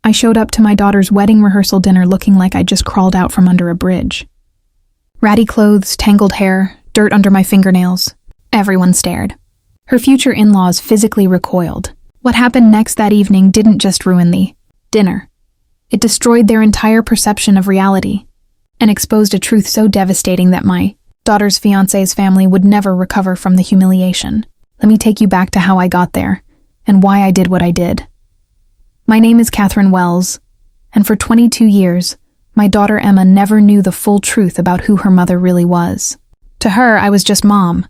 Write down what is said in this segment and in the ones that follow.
I showed up to my daughter's wedding rehearsal dinner looking like I'd just crawled out from under a bridge. Ratty clothes, tangled hair, dirt under my fingernails. Everyone stared. Her future in-laws physically recoiled. What happened next that evening didn't just ruin the dinner. It destroyed their entire perception of reality and exposed a truth so devastating that my daughter's fiancé's family would never recover from the humiliation. Let me take you back to how I got there and why I did what I did. My name is Catherine Wells, and for 22 years, my daughter Emma never knew the full truth about who her mother really was. To her, I was just Mom,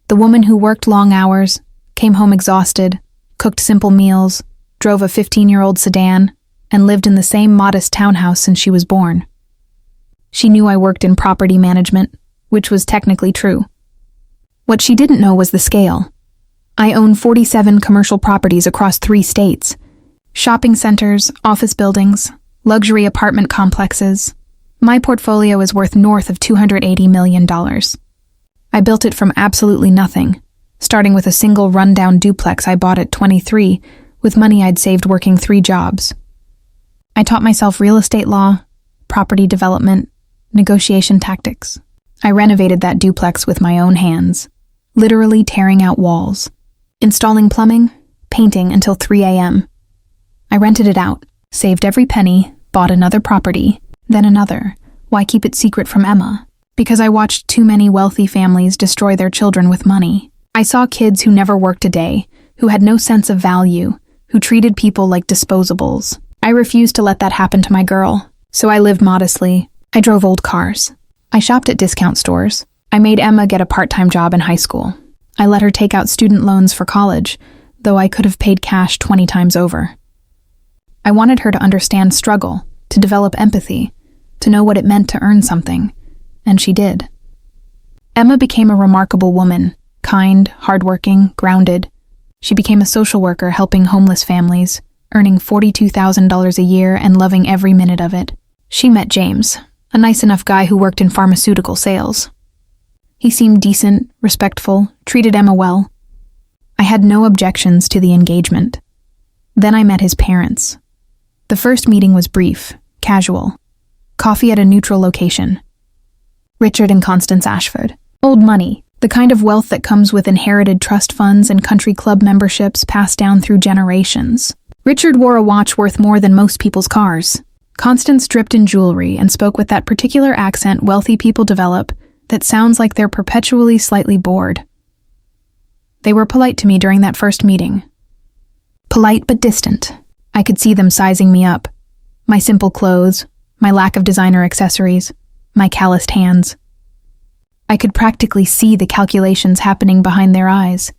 the woman who worked long hours, came home exhausted, cooked simple meals, drove a 15-year-old sedan, and lived in the same modest townhouse since she was born. She knew I worked in property management, which was technically true. What she didn't know was the scale. I own 47 commercial properties across 3 states. Shopping centers, office buildings, luxury apartment complexes. My portfolio is worth north of $280 million. I built it from absolutely nothing, starting with a single rundown duplex I bought at 23 with money I'd saved working 3 jobs. I taught myself real estate law, property development, negotiation tactics. I renovated that duplex with my own hands, literally tearing out walls, installing plumbing, painting until 3 a.m. I rented it out, saved every penny, bought another property, then another. Why keep it secret from Emma? Because I watched too many wealthy families destroy their children with money. I saw kids who never worked a day, who had no sense of value, who treated people like disposables. I refused to let that happen to my girl, so I lived modestly. I drove old cars. I shopped at discount stores. I made Emma get a part-time job in high school. I let her take out student loans for college, though I could have paid cash 20 times over. I wanted her to understand struggle, to develop empathy, to know what it meant to earn something, and she did. Emma became a remarkable woman, kind, hardworking, grounded. She became a social worker helping homeless families, earning $42,000 a year and loving every minute of it. She met James, a nice enough guy who worked in pharmaceutical sales. He seemed decent, respectful, treated Emma well. I had no objections to the engagement. Then I met his parents. The first meeting was brief, casual. Coffee at a neutral location. Richard and Constance Ashford. Old money, the kind of wealth that comes with inherited trust funds and country club memberships passed down through generations. Richard wore a watch worth more than most people's cars. Constance dripped in jewelry and spoke with that particular accent wealthy people develop that sounds like they're perpetually slightly bored. They were polite to me during that first meeting. Polite but distant. I could see them sizing me up. My simple clothes, my lack of designer accessories, my calloused hands. I could practically see the calculations happening behind their eyes.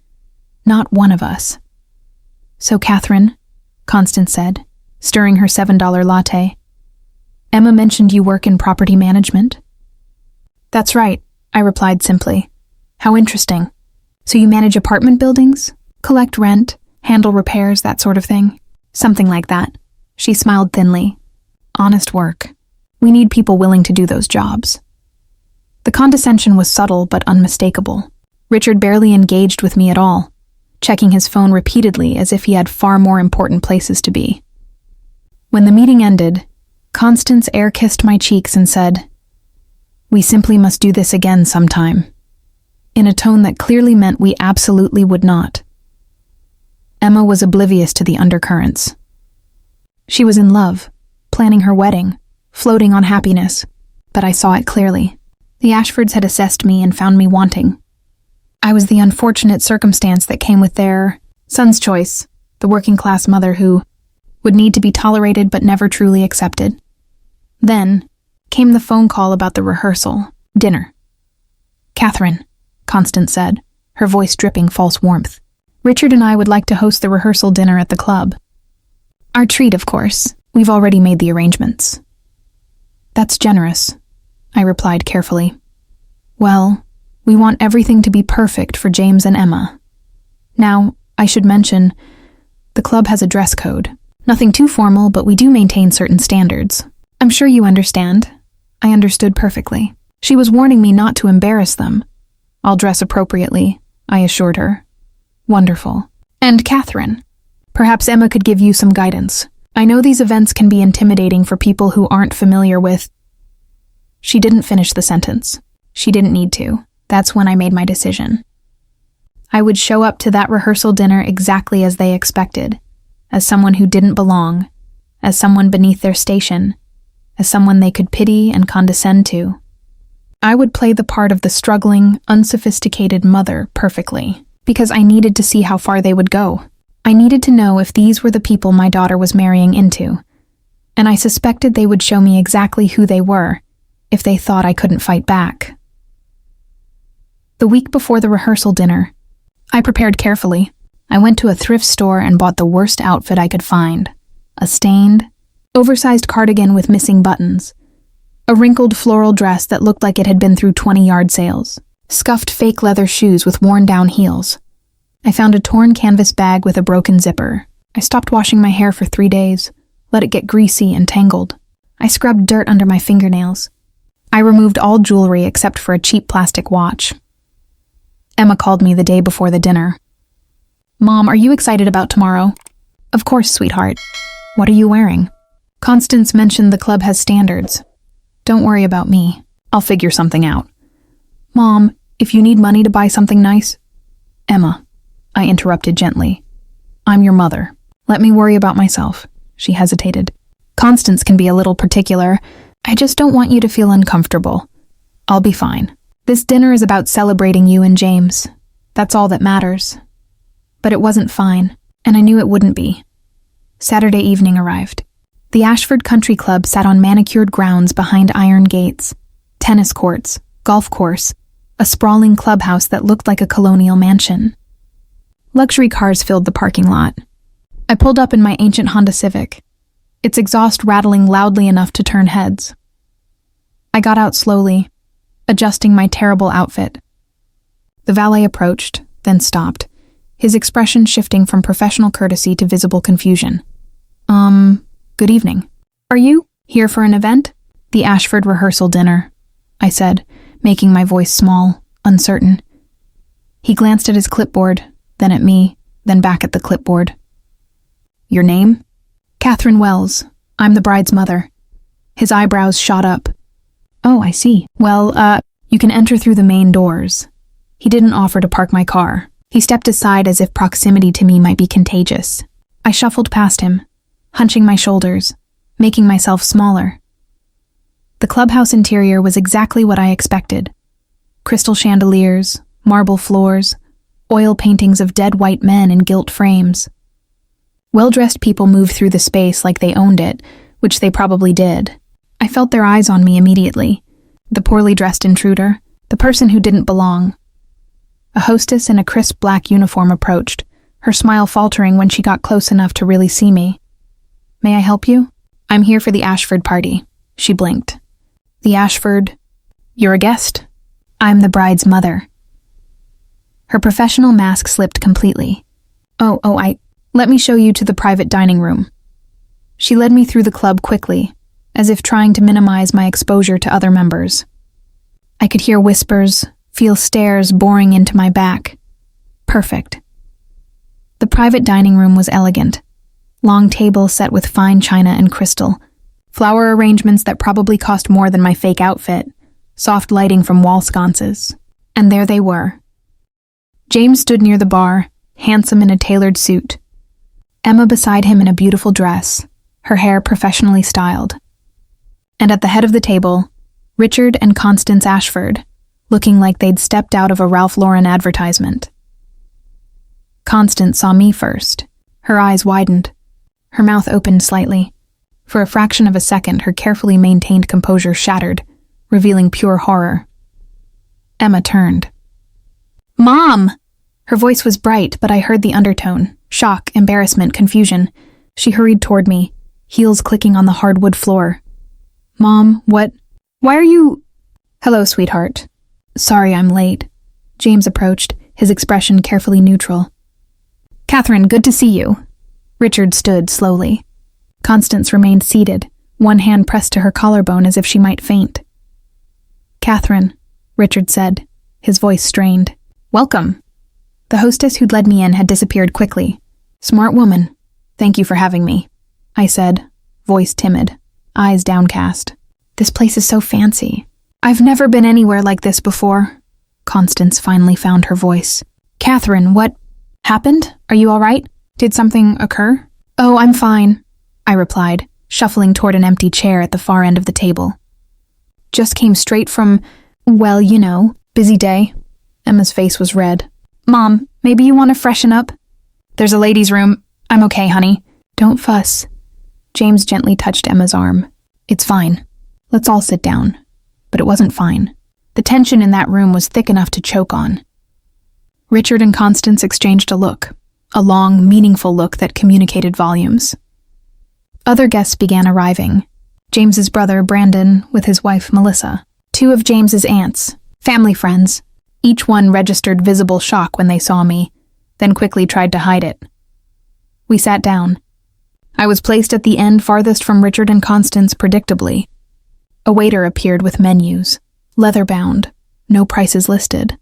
Not one of us. So, Catherine, Constance said, stirring her $7 latte. Emma mentioned you work in property management. That's right, I replied simply. How interesting. So you manage apartment buildings, collect rent, handle repairs, that sort of thing? Something like that. She smiled thinly. Honest work. We need people willing to do those jobs. The condescension was subtle but unmistakable. Richard barely engaged with me at all, checking his phone repeatedly as if he had far more important places to be. When the meeting ended, Constance air-kissed my cheeks and said, "We simply must do this again sometime," in a tone that clearly meant we absolutely would not. Emma was oblivious to the undercurrents. She was in love, planning her wedding, floating on happiness, but I saw it clearly. The Ashfords had assessed me and found me wanting. I was the unfortunate circumstance that came with their son's choice, the working-class mother who would need to be tolerated but never truly accepted. Then came the phone call about the rehearsal, dinner. "Catherine," Constance said, her voice dripping false warmth. "Richard and I would like to host the rehearsal dinner at the club. Our treat, of course. We've already made the arrangements." "That's generous," I replied carefully. "Well, we want everything to be perfect for James and Emma. Now, I should mention, the club has a dress code. Nothing too formal, but we do maintain certain standards. I'm sure you understand." I understood perfectly. She was warning me not to embarrass them. "I'll dress appropriately," I assured her. "Wonderful. And Catherine, perhaps Emma could give you some guidance. I know these events can be intimidating for people who aren't familiar with—" She didn't finish the sentence. She didn't need to. That's when I made my decision. I would show up to that rehearsal dinner exactly as they expected, as someone who didn't belong, as someone beneath their station, as someone they could pity and condescend to. I would play the part of the struggling, unsophisticated mother perfectly, because I needed to see how far they would go. I needed to know if these were the people my daughter was marrying into, and I suspected they would show me exactly who they were if they thought I couldn't fight back. The week before the rehearsal dinner, I prepared carefully. I went to a thrift store and bought the worst outfit I could find. A stained, oversized cardigan with missing buttons, a wrinkled floral dress that looked like it had been through 20 yard sales, scuffed fake leather shoes with worn-down heels. I found a torn canvas bag with a broken zipper. I stopped washing my hair for 3 days, let it get greasy and tangled. I scrubbed dirt under my fingernails. I removed all jewelry except for a cheap plastic watch. Emma called me the day before the dinner. "Mom, are you excited about tomorrow?" "Of course, sweetheart. What are you wearing?" "Constance mentioned the club has standards. Don't worry about me. I'll figure something out." "Mom, if you need money to buy something nice—" "Emma," I interrupted gently. "I'm your mother. Let me worry about myself." She hesitated. "Constance can be a little particular. I just don't want you to feel uncomfortable. I'll be fine. This dinner is about celebrating you and James. That's all that matters." But it wasn't fine, and I knew it wouldn't be. Saturday evening arrived. The Ashford Country Club sat on manicured grounds behind iron gates, tennis courts, golf course, a sprawling clubhouse that looked like a colonial mansion. Luxury cars filled the parking lot. I pulled up in my ancient Honda Civic, its exhaust rattling loudly enough to turn heads. I got out slowly, adjusting my terrible outfit. The valet approached, then stopped, his expression shifting from professional courtesy to visible confusion. Good evening. Are you here for an event?" "The Ashford rehearsal dinner," I said, making my voice small, uncertain. He glanced at his clipboard, then at me, then back at the clipboard. "Your name?" "Catherine Wells. I'm the bride's mother." His eyebrows shot up. "Oh, I see. Well, you can enter through the main doors." He didn't offer to park my car. He stepped aside as if proximity to me might be contagious. I shuffled past him, hunching my shoulders, making myself smaller. The clubhouse interior was exactly what I expected. Crystal chandeliers, marble floors, oil paintings of dead white men in gilt frames. Well-dressed people moved through the space like they owned it, which they probably did. I felt their eyes on me immediately. The poorly dressed intruder, the person who didn't belong. A hostess in a crisp black uniform approached, her smile faltering when she got close enough to really see me. "May I help you?" "I'm here for the Ashford party." She blinked. "The Ashford? You're a guest?" "I'm the bride's mother." Her professional mask slipped completely. Let me show you to the private dining room." She led me through the club quickly, as if trying to minimize my exposure to other members. I could hear whispers, feel stares boring into my back. Perfect. The private dining room was elegant. Long tables set with fine china and crystal, flower arrangements that probably cost more than my fake outfit, soft lighting from wall sconces. And there they were. James stood near the bar, handsome in a tailored suit. Emma beside him in a beautiful dress, her hair professionally styled. And at the head of the table, Richard and Constance Ashford, looking like they'd stepped out of a Ralph Lauren advertisement. Constance saw me first. Her eyes widened. Her mouth opened slightly. For a fraction of a second, her carefully maintained composure shattered, revealing pure horror. Emma turned. "Mom!" Her voice was bright, but I heard the undertone. Shock, embarrassment, confusion. She hurried toward me, heels clicking on the hardwood floor. "Mom, what? Why are you—" "Hello, sweetheart. Sorry I'm late." James approached, his expression carefully neutral. "Catherine, good to see you." Richard stood slowly. Constance remained seated, one hand pressed to her collarbone as if she might faint. "Catherine," Richard said, his voice strained. "Welcome." The hostess who'd led me in had disappeared quickly. "Smart woman. Thank you for having me." I said, voice timid, eyes downcast. This place is so fancy. I've never been anywhere like this before. Constance finally found her voice. Catherine, what happened? Are you all right? Did something occur? Oh, I'm fine, I replied, shuffling toward an empty chair at the far end of the table. Just came straight from, well, you know, busy day. Emma's face was red. Mom, maybe you want to freshen up? There's a ladies' room. I'm okay, honey. Don't fuss. James gently touched Emma's arm. It's fine. Let's all sit down. But it wasn't fine. The tension in that room was thick enough to choke on. Richard and Constance exchanged a look, a long, meaningful look that communicated volumes. Other guests began arriving. James's brother, Brandon, with his wife, Melissa. 2 of James's aunts, family friends. Each one registered visible shock when they saw me, then quickly tried to hide it. We sat down. I was placed at the end farthest from Richard and Constance predictably. A waiter appeared with menus, leather-bound, no prices listed.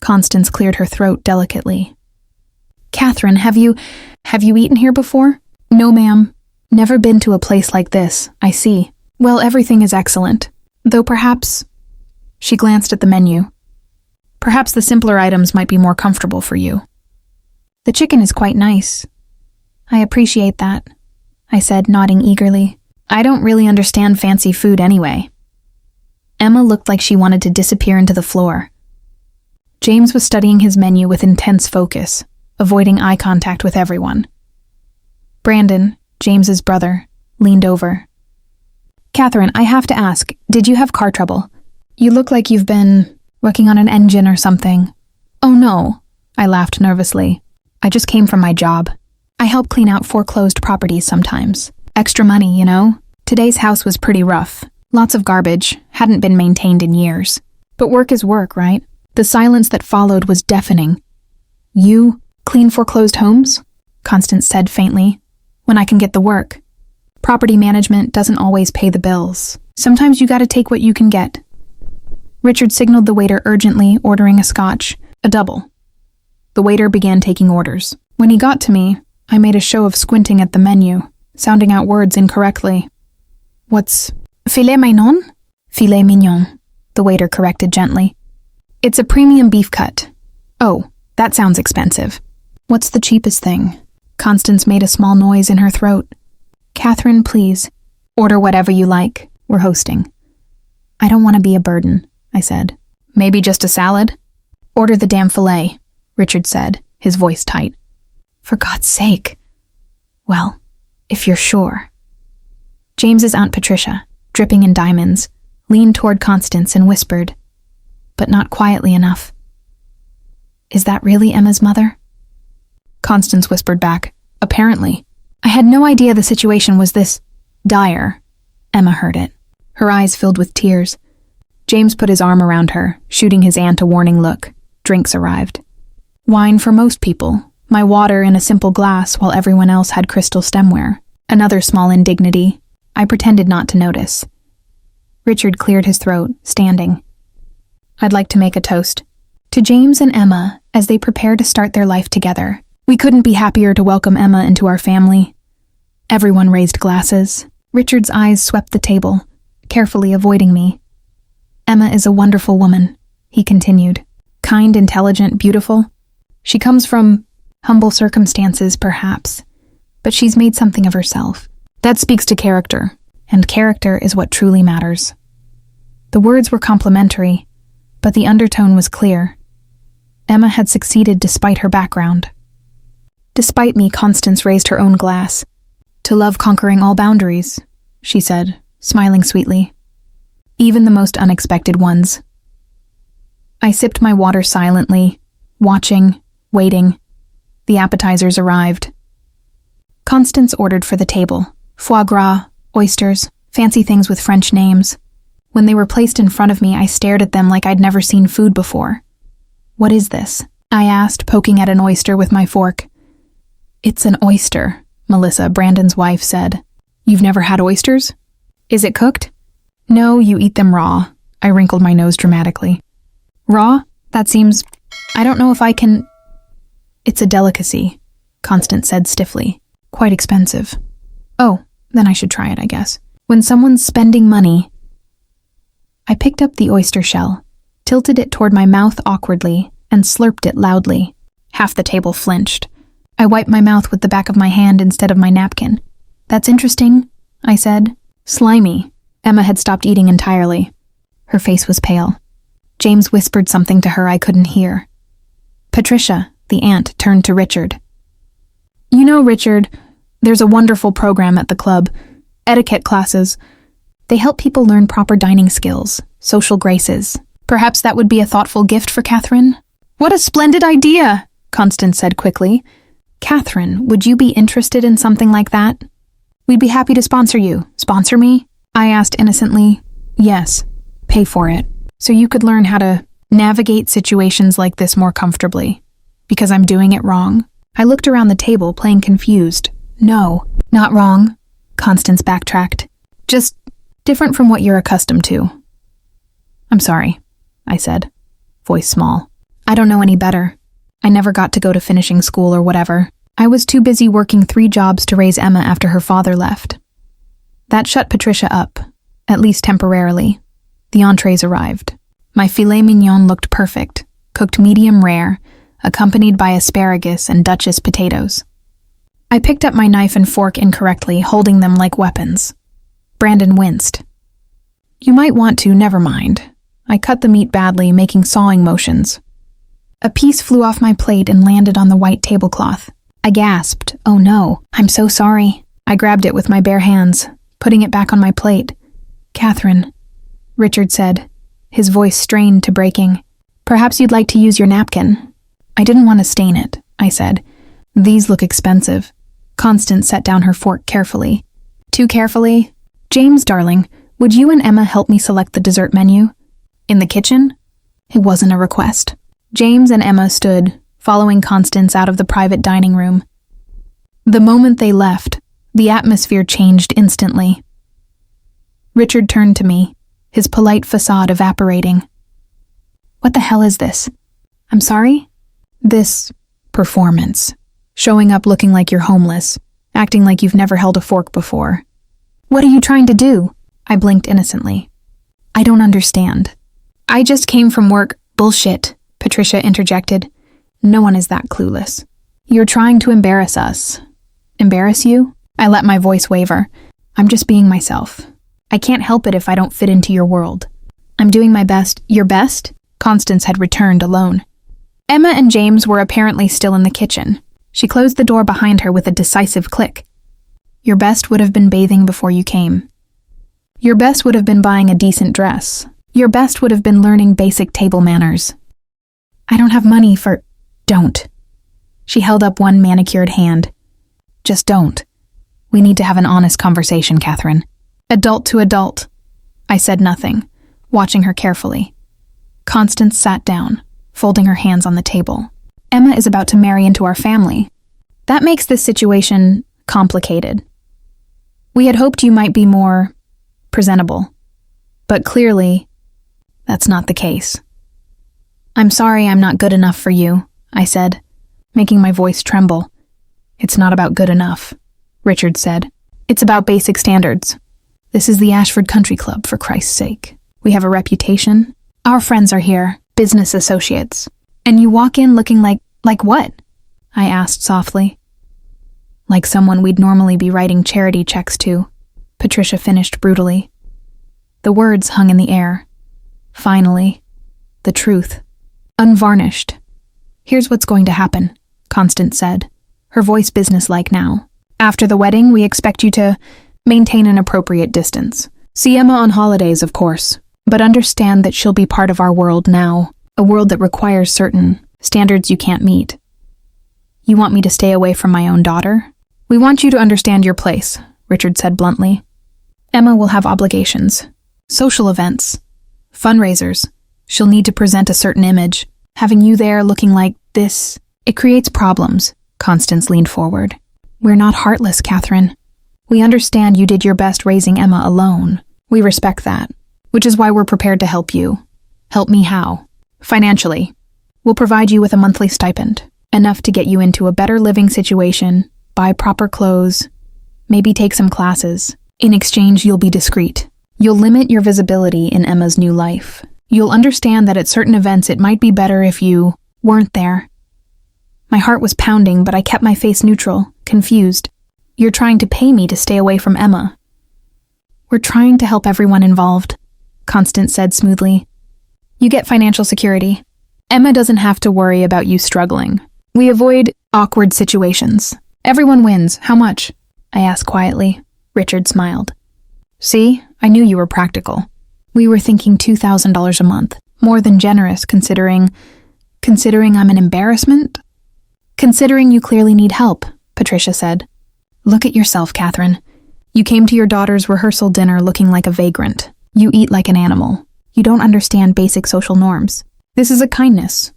Constance cleared her throat delicately. Catherine, have you eaten here before? No, ma'am. Never been to a place like this, I see. Well, everything is excellent. Though perhaps... She glanced at the menu. Perhaps the simpler items might be more comfortable for you. The chicken is quite nice. I appreciate that, I said, nodding eagerly. I don't really understand fancy food anyway. Emma looked like she wanted to disappear into the floor. James was studying his menu with intense focus, avoiding eye contact with everyone. Brandon, James's brother, leaned over. Catherine, I have to ask, did you have car trouble? You look like you've been working on an engine or something. Oh no, I laughed nervously. I just came from my job. I help clean out foreclosed properties sometimes. Extra money, you know? Today's house was pretty rough. Lots of garbage, hadn't been maintained in years. But work is work, right? The silence that followed was deafening. You clean foreclosed homes? Constance said faintly. When I can get the work. Property management doesn't always pay the bills. Sometimes you gotta take what you can get. Richard signaled the waiter urgently, ordering a scotch, a double. The waiter began taking orders. When he got to me, I made a show of squinting at the menu, sounding out words incorrectly. What's filet mignon? Filet mignon, the waiter corrected gently. It's a premium beef cut. Oh, that sounds expensive. What's the cheapest thing? Constance made a small noise in her throat. Catherine, please. Order whatever you like. We're hosting. I don't want to be a burden, I said. Maybe just a salad? Order the damn filet, Richard said, his voice tight. For God's sake. Well, if you're sure. James's Aunt Patricia, dripping in diamonds, leaned toward Constance and whispered, but not quietly enough. Is that really Emma's mother? Constance whispered back, apparently. I had no idea the situation was this dire. Emma heard it. Her eyes filled with tears. James put his arm around her, shooting his aunt a warning look. Drinks arrived. Wine for most people. My water in a simple glass while everyone else had crystal stemware. Another small indignity. I pretended not to notice. Richard cleared his throat, standing. I'd like to make a toast. To James and Emma as they prepare to start their life together. We couldn't be happier to welcome Emma into our family. Everyone raised glasses. Richard's eyes swept the table, carefully avoiding me. Emma is a wonderful woman, he continued. Kind, intelligent, beautiful. She comes from humble circumstances, perhaps, but she's made something of herself. That speaks to character, and character is what truly matters. The words were complimentary, but the undertone was clear. Emma had succeeded despite her background. Despite me, Constance raised her own glass. To love conquering all boundaries, she said, smiling sweetly. Even the most unexpected ones. I sipped my water silently, watching, waiting. The appetizers arrived. Constance ordered for the table. Foie gras, oysters, fancy things with French names. When they were placed in front of me, I stared at them like I'd never seen food before. What is this? I asked, poking at an oyster with my fork. It's an oyster, Melissa, Brandon's wife, said. You've never had oysters? Is it cooked? No, you eat them raw. I wrinkled my nose dramatically. Raw? That seems... I don't know if I can... It's a delicacy, Constance said stiffly. Quite expensive. Oh, then I should try it, I guess. When someone's spending money... I picked up the oyster shell, tilted it toward my mouth awkwardly, and slurped it loudly. Half the table flinched. I wiped my mouth with the back of my hand instead of my napkin. That's interesting, I said. Slimy. Emma had stopped eating entirely. Her face was pale. James whispered something to her I couldn't hear. Patricia, the aunt, turned to Richard. You know, Richard, there's a wonderful program at the club. Etiquette classes. They help people learn proper dining skills, social graces. Perhaps that would be a thoughtful gift for Catherine? What a splendid idea, Constance said quickly. Catherine, would you be interested in something like that? We'd be happy to sponsor you. Sponsor me? I asked innocently. Yes, pay for it. So you could learn how to navigate situations like this more comfortably. Because I'm doing it wrong? I looked around the table, playing confused. No, not wrong, Constance backtracked. Just different from what you're accustomed to. I'm sorry, I said, voice small. I don't know any better. I never got to go to finishing school or whatever. I was too busy working 3 jobs to raise Emma after her father left. That shut Patricia up, at least temporarily. The entrees arrived. My filet mignon looked perfect, cooked medium rare, accompanied by asparagus and Duchess potatoes. I picked up my knife and fork incorrectly, holding them like weapons. Brandon winced. You might want to, never mind. I cut the meat badly, making sawing motions. A piece flew off my plate and landed on the white tablecloth. I gasped, oh no, I'm so sorry. I grabbed it with my bare hands, putting it back on my plate. Catherine, Richard said, his voice strained to breaking. Perhaps you'd like to use your napkin. I didn't want to stain it, I said. These look expensive. Constance set down her fork carefully. Too carefully? James, darling, would you and Emma help me select the dessert menu? In the kitchen? It wasn't a request. James and Emma stood, following Constance out of the private dining room. The moment they left, the atmosphere changed instantly. Richard turned to me, his polite facade evaporating. What the hell is this? I'm sorry? This performance. Showing up looking like you're homeless, acting like you've never held a fork before. What are you trying to do? I blinked innocently. I don't understand. I just came from work. Bullshit, Patricia interjected. No one is that clueless. You're trying to embarrass us. Embarrass you? I let my voice waver. I'm just being myself. I can't help it if I don't fit into your world. I'm doing my best. Your best? Constance had returned alone. Emma and James were apparently still in the kitchen. She closed the door behind her with a decisive click. Your best would have been bathing before you came. Your best would have been buying a decent dress. Your best would have been learning basic table manners. I don't have money for... Don't. She held up one manicured hand. Just don't. We need to have an honest conversation, Catherine. Adult to adult. I said nothing, watching her carefully. Constance sat down, folding her hands on the table. Emma is about to marry into our family. That makes this situation complicated. We had hoped you might be more presentable, but clearly, that's not the case. I'm sorry I'm not good enough for you, I said, making my voice tremble. It's not about good enough, Richard said. It's about basic standards. This is the Ashford Country Club, for Christ's sake. We have a reputation. Our friends are here, business associates. And you walk in looking like what? I asked softly. Like someone we'd normally be writing charity checks to, Patricia finished brutally. The words hung in the air. Finally, the truth. Unvarnished. Here's what's going to happen, Constance said, her voice businesslike now. After the wedding, we expect you to maintain an appropriate distance. See Emma on holidays, of course, but understand that she'll be part of our world now, a world that requires certain standards you can't meet. You want me to stay away from my own daughter? We want you to understand your place, Richard said bluntly. Emma will have obligations, social events, fundraisers. She'll need to present a certain image. Having you there looking like this, it creates problems. Constance leaned forward. We're not heartless, Catherine. We understand you did your best raising Emma alone. We respect that, which is why we're prepared to help you. Help me how? Financially. We'll provide you with a monthly stipend, enough to get you into a better living situation, buy proper clothes. Maybe take some classes. In exchange, you'll be discreet. You'll limit your visibility in Emma's new life. You'll understand that at certain events it might be better if you weren't there. My heart was pounding, but I kept my face neutral, confused. You're trying to pay me to stay away from Emma. We're trying to help everyone involved, Constance said smoothly. You get financial security. Emma doesn't have to worry about you struggling. We avoid awkward situations. Everyone wins. How much? I asked quietly. Richard smiled. See, I knew you were practical. We were thinking $2,000 a month. More than generous, considering I'm an embarrassment? Considering you clearly need help, Patricia said. Look at yourself, Catherine. You came to your daughter's rehearsal dinner looking like a vagrant. You eat like an animal. You don't understand basic social norms. This is a kindness.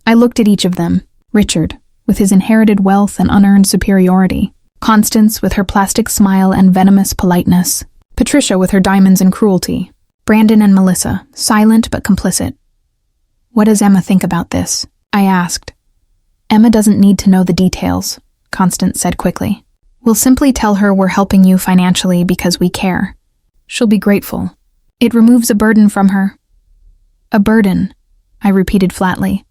I looked at each of them. Richard, with his inherited wealth and unearned superiority. Constance, with her plastic smile and venomous politeness. Patricia, with her diamonds and cruelty. Brandon and Melissa, silent but complicit. What does Emma think about this? I asked. Emma doesn't need to know the details, Constance said quickly. We'll simply tell her we're helping you financially because we care. She'll be grateful. It removes a burden from her. A burden, I repeated flatly.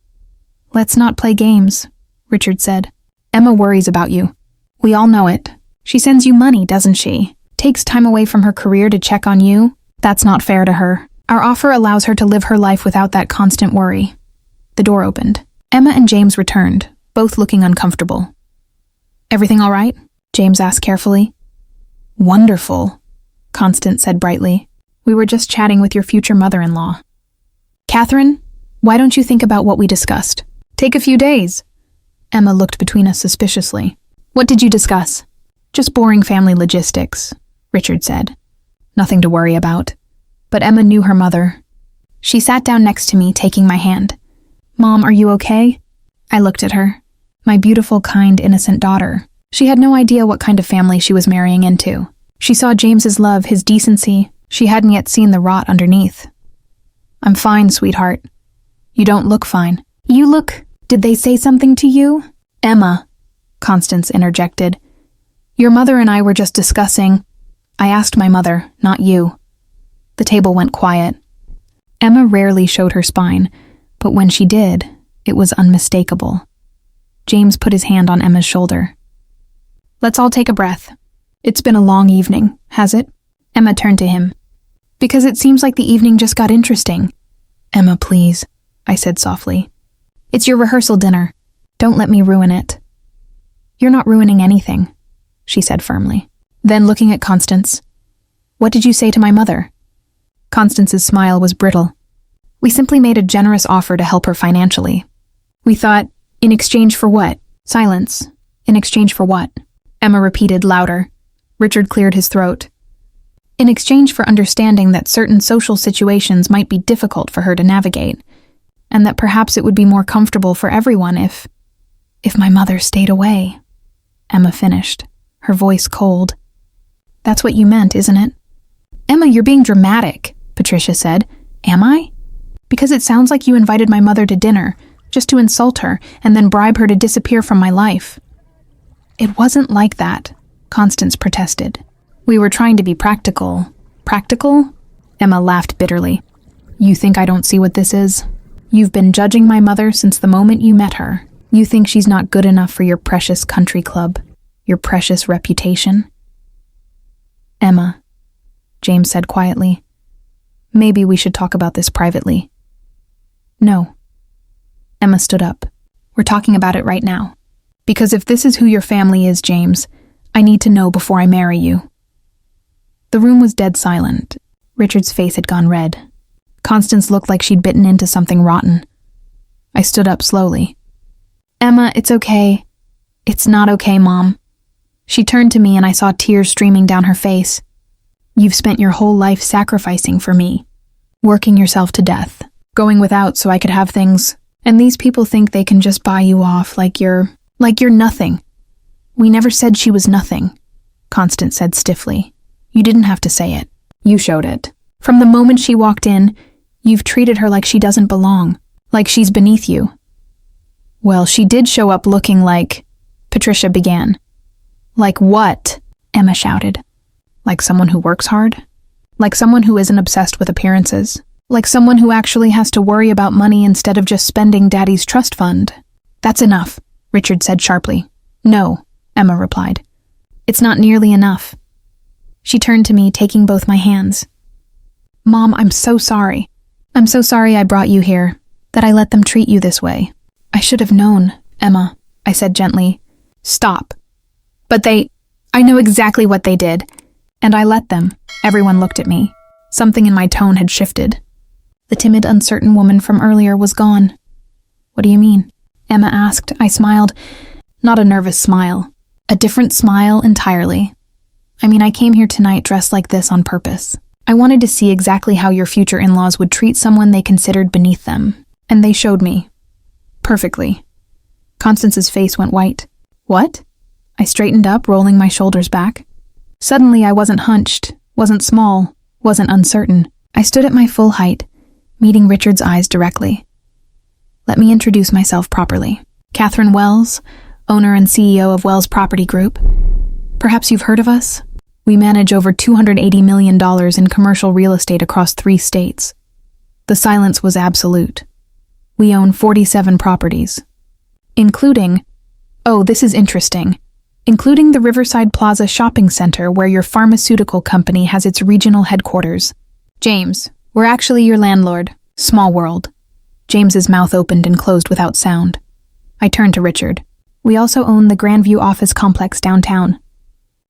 Let's not play games, Richard said. Emma worries about you. We all know it. She sends you money, doesn't she? Takes time away from her career to check on you. That's not fair to her. Our offer allows her to live her life without that constant worry. The door opened. Emma and James returned, both looking uncomfortable. Everything all right? James asked carefully. Wonderful, Constance said brightly. We were just chatting with your future mother-in-law. Catherine, why don't you think about what we discussed? Take a few days. Emma looked between us suspiciously. What did you discuss? Just boring family logistics, Richard said. Nothing to worry about. But Emma knew her mother. She sat down next to me, taking my hand. Mom, are you okay? I looked at her. My beautiful, kind, innocent daughter. She had no idea what kind of family she was marrying into. She saw James's love, his decency. She hadn't yet seen the rot underneath. I'm fine, sweetheart. You don't look fine. You look... Did they say something to you? Emma, Constance interjected. Your mother and I were just discussing... I asked my mother, not you. The table went quiet. Emma rarely showed her spine, but when she did, it was unmistakable. James put his hand on Emma's shoulder. Let's all take a breath. It's been a long evening, has it? Emma turned to him. Because it seems like the evening just got interesting. Emma, please, I said softly. It's your rehearsal dinner. Don't let me ruin it. You're not ruining anything, she said firmly. Then looking at Constance, what did you say to my mother? Constance's smile was brittle. We simply made a generous offer to help her financially. We thought, in exchange for what? Silence. In exchange for what? Emma repeated louder. Richard cleared his throat. In exchange for understanding that certain social situations might be difficult for her to navigate, and that perhaps it would be more comfortable for everyone if my mother stayed away. Emma finished, her voice cold. That's what you meant, isn't it? Emma, you're being dramatic, Patricia said. Am I? Because it sounds like you invited my mother to dinner, just to insult her, and then bribe her to disappear from my life. It wasn't like that, Constance protested. We were trying to be practical. Practical? Emma laughed bitterly. You think I don't see what this is? You've been judging my mother since the moment you met her. You think she's not good enough for your precious country club, your precious reputation? Emma, James said quietly, maybe we should talk about this privately. No. Emma stood up. We're talking about it right now. Because if this is who your family is, James, I need to know before I marry you. The room was dead silent. Richard's face had gone red. Constance looked like she'd bitten into something rotten. I stood up slowly. Emma, it's okay. It's not okay, Mom. She turned to me and I saw tears streaming down her face. You've spent your whole life sacrificing for me, working yourself to death, going without so I could have things, and these people think they can just buy you off like you're nothing. We never said she was nothing, Constance said stiffly. You didn't have to say it. You showed it. From the moment she walked in, you've treated her like she doesn't belong, like she's beneath you. Well, she did show up looking like... Patricia began. Like what? Emma shouted. Like someone who works hard? Like someone who isn't obsessed with appearances? Like someone who actually has to worry about money instead of just spending Daddy's trust fund? That's enough, Richard said sharply. No, Emma replied. It's not nearly enough. She turned to me, taking both my hands. Mom, I'm so sorry. I'm so sorry I brought you here, that I let them treat you this way. I should have known, Emma, I said gently. Stop. But I know exactly what they did. And I let them. Everyone looked at me. Something in my tone had shifted. The timid, uncertain woman from earlier was gone. What do you mean? Emma asked. I smiled. Not a nervous smile. A different smile entirely. I mean, I came here tonight dressed like this on purpose. I wanted to see exactly how your future in-laws would treat someone they considered beneath them. And they showed me. Perfectly. Constance's face went white. What? I straightened up, rolling my shoulders back. Suddenly I wasn't hunched, wasn't small, wasn't uncertain. I stood at my full height, meeting Richard's eyes directly. Let me introduce myself properly. Catherine Wells, owner and CEO of Wells Property Group. Perhaps you've heard of us? We manage over $280 million in commercial real estate across 3 states. The silence was absolute. We own 47 properties, including, oh, this is interesting, including the Riverside Plaza Shopping Center where your pharmaceutical company has its regional headquarters. James, we're actually your landlord. Small world. James's mouth opened and closed without sound. I turned to Richard. We also own the Grandview office complex downtown.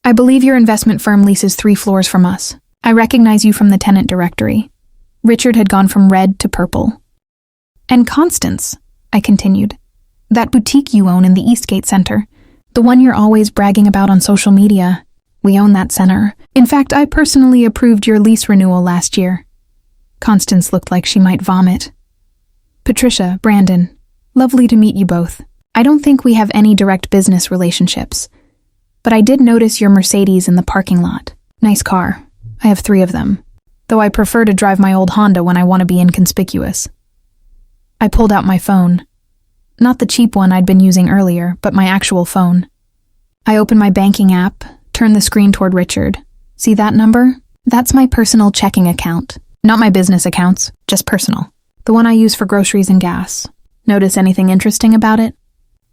I believe your investment firm leases 3 floors from us. I recognize you from the tenant directory. Richard had gone from red to purple. And Constance, I continued. That boutique you own in the Eastgate Center, the one you're always bragging about on social media. We own that center. In fact, I personally approved your lease renewal last year. Constance looked like she might vomit. Patricia, Brandon, lovely to meet you both. I don't think we have any direct business relationships, but I did notice your Mercedes in the parking lot. Nice car. I have 3 of them, though I prefer to drive my old Honda when I want to be inconspicuous. I pulled out my phone. Not the cheap one I'd been using earlier, but my actual phone. I opened my banking app, turned the screen toward Richard. See that number? That's my personal checking account. Not my business accounts, just personal. The one I use for groceries and gas. Notice anything interesting about it?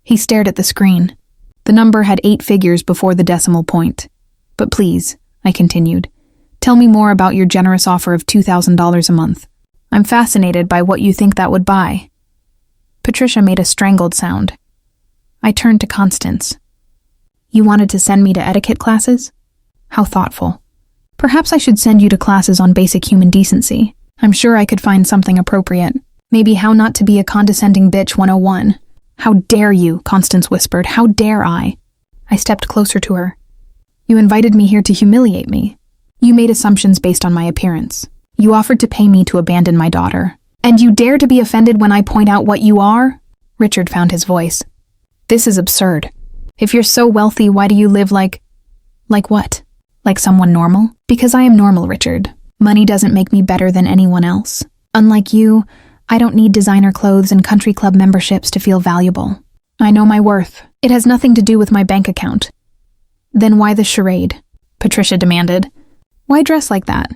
He stared at the screen. The number had 8 figures before the decimal point. But please, I continued, tell me more about your generous offer of $2,000 a month. I'm fascinated by what you think that would buy. Patricia made a strangled sound. I turned to Constance. You wanted to send me to etiquette classes? How thoughtful. Perhaps I should send you to classes on basic human decency. I'm sure I could find something appropriate. Maybe How Not to Be a Condescending Bitch 101. How dare you, Constance whispered. How dare I? I stepped closer to her. You invited me here to humiliate me. You made assumptions based on my appearance. You offered to pay me to abandon my daughter. And you dare to be offended when I point out what you are? Richard found his voice. This is absurd. If you're so wealthy, why do you live like what? Like someone normal? Because I am normal, Richard. Money doesn't make me better than anyone else. Unlike you, I don't need designer clothes and country club memberships to feel valuable. I know my worth. It has nothing to do with my bank account. Then why the charade? Patricia demanded. Why dress like that?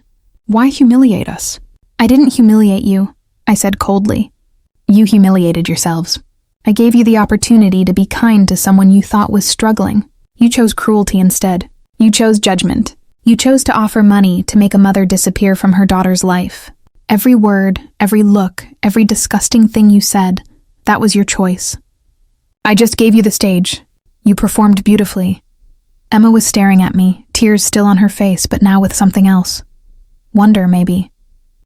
Why humiliate us? I didn't humiliate you, I said coldly. You humiliated yourselves. I gave you the opportunity to be kind to someone you thought was struggling. You chose cruelty instead. You chose judgment. You chose to offer money to make a mother disappear from her daughter's life. Every word, every look, every disgusting thing you said, that was your choice. I just gave you the stage. You performed beautifully. Emma was staring at me, tears still on her face, but now with something else. Wonder, maybe.